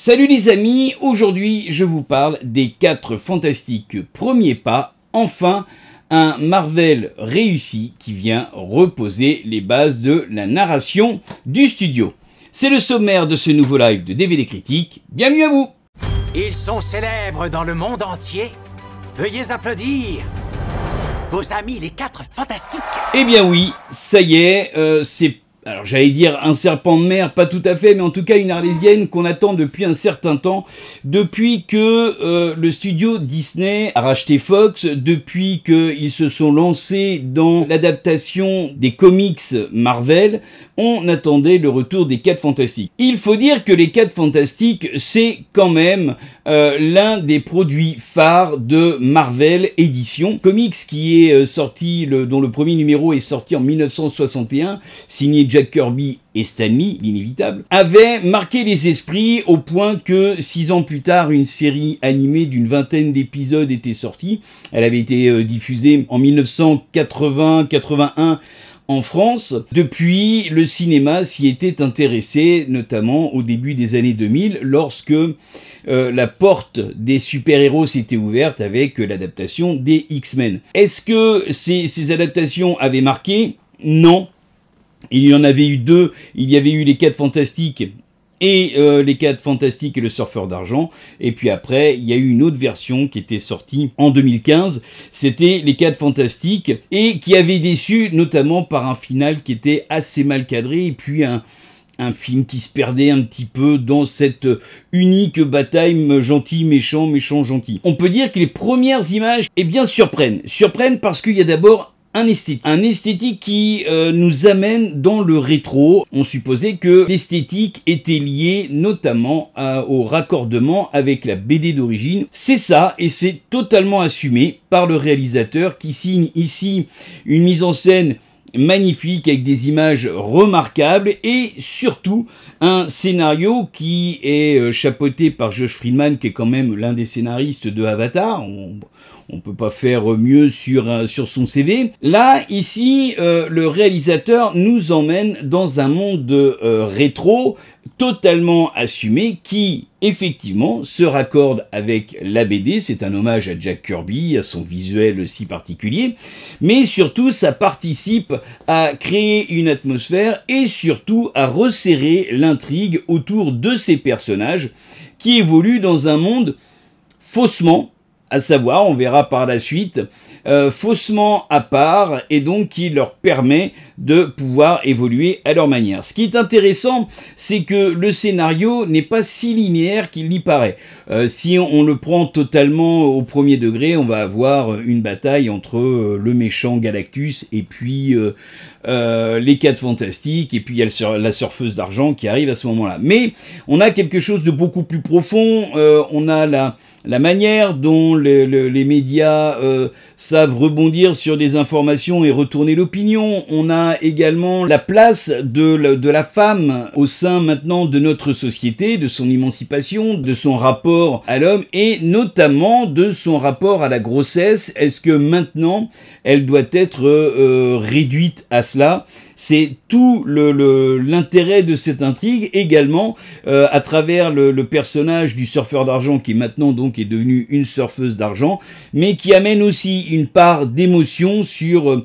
Salut les amis, aujourd'hui je vous parle des 4 fantastiques premiers pas, enfin un Marvel réussi qui vient reposer les bases de la narration du studio. C'est le sommaire de ce nouveau live de DVD Critique, bienvenue à vous. Ils sont célèbres dans le monde entier. Veuillez applaudir vos amis les 4 fantastiques. Eh bien oui, ça y est, c'est... Alors j'allais dire un serpent de mer, pas tout à fait, mais en tout cas une arlésienne qu'on attend depuis un certain temps, depuis que le studio Disney a racheté Fox, depuis qu'ils se sont lancés dans l'adaptation des comics Marvel, on attendait le retour des 4 Fantastiques. Il faut dire que les 4 Fantastiques, c'est quand même l'un des produits phares de Marvel Édition, comics qui est sorti, dont le premier numéro est sorti en 1961, signé Jack Kirby et Stan Lee, l'inévitable, avait marqué les esprits au point que 6 ans plus tard, une série animée d'une vingtaine d'épisodes était sortie. Elle avait été diffusée en 1980-81 en France. Depuis, le cinéma s'y était intéressé, notamment au début des années 2000, lorsque la porte des super-héros s'était ouverte avec l'adaptation des X-Men. Est-ce que ces adaptations avaient marqué? Non. Il y en avait eu 2, il y avait eu les 4 Fantastiques et les 4 Fantastiques et le Surfeur d'Argent, et puis après il y a eu une autre version qui était sortie en 2015, c'était les 4 Fantastiques, et qui avait déçu notamment par un final qui était assez mal cadré, et puis un film qui se perdait un petit peu dans cette unique bataille gentil, méchant, méchant, gentil. On peut dire que les premières images, eh bien, surprennent parce qu'il y a d'abord un esthétique qui nous amène dans le rétro. On supposait que l'esthétique était liée notamment au raccordement avec la BD d'origine. C'est ça, et c'est totalement assumé par le réalisateur qui signe ici une mise en scène magnifique avec des images remarquables et surtout un scénario qui est chapeauté par Josh Friedman, qui est quand même l'un des scénaristes de Avatar. On peut pas faire mieux sur son CV. Là, ici, le réalisateur nous emmène dans un monde rétro totalement assumé qui, effectivement, se raccorde avec la BD. C'est un hommage à Jack Kirby, à son visuel si particulier. Mais surtout, ça participe à créer une atmosphère et surtout à resserrer l'intrigue autour de ces personnages qui évoluent dans un monde faussement, à savoir, on verra par la suite, faussement à part, et donc qui leur permet de pouvoir évoluer à leur manière. Ce qui est intéressant, c'est que le scénario n'est pas si linéaire qu'il n'y paraît. Si on le prend totalement au premier degré, on va avoir une bataille entre le méchant Galactus et puis les 4 Fantastiques, et puis il y a la surfeuse d'argent qui arrive à ce moment-là. Mais on a quelque chose de beaucoup plus profond, on a la manière dont les médias savent rebondir sur des informations et retourner l'opinion. On a également la place de la femme au sein maintenant de notre société, de son émancipation, de son rapport à l'homme et notamment de son rapport à la grossesse. Est-ce que maintenant elle doit être réduite à cela? C'est tout l'intérêt de cette intrigue, également à travers le personnage du surfeur d'argent qui maintenant donc est devenu une surfeuse d'argent, mais qui amène aussi une part d'émotion sur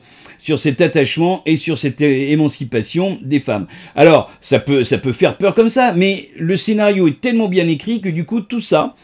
cet attachement et sur cette émancipation des femmes. Alors, ça peut faire peur comme ça, mais le scénario est tellement bien écrit que du coup, tout ça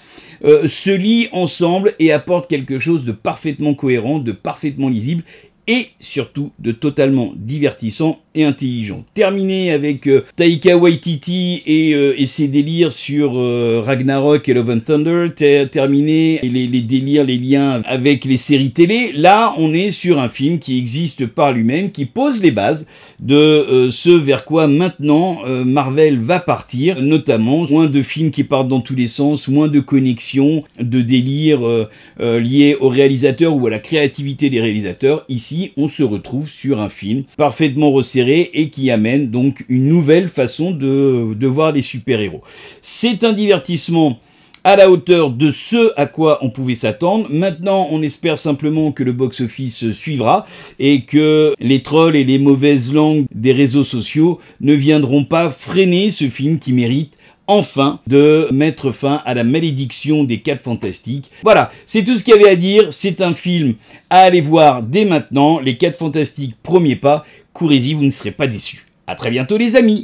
se lie ensemble et apporte quelque chose de parfaitement cohérent, de parfaitement lisible, et surtout de totalement divertissant et intelligent. Terminé avec Taika Waititi et ses délires sur Ragnarok et Love and Thunder, terminé les délires, les liens avec les séries télé. Là, on est sur un film qui existe par lui-même, qui pose les bases de ce vers quoi maintenant Marvel va partir, notamment moins de films qui partent dans tous les sens, moins de connexions, de délires liés aux réalisateurs ou à la créativité des réalisateurs. Ici, on se retrouve sur un film parfaitement resserré et qui amène donc une nouvelle façon de voir les super-héros. C'est un divertissement à la hauteur de ce à quoi on pouvait s'attendre. Maintenant, on espère simplement que le box-office suivra et que les trolls et les mauvaises langues des réseaux sociaux ne viendront pas freiner ce film qui mérite enfin de mettre fin à la malédiction des 4 Fantastiques. Voilà, c'est tout ce qu'il y avait à dire. C'est un film à aller voir dès maintenant. Les 4 Fantastiques, premier pas. Courez-y, vous ne serez pas déçus. À très bientôt les amis.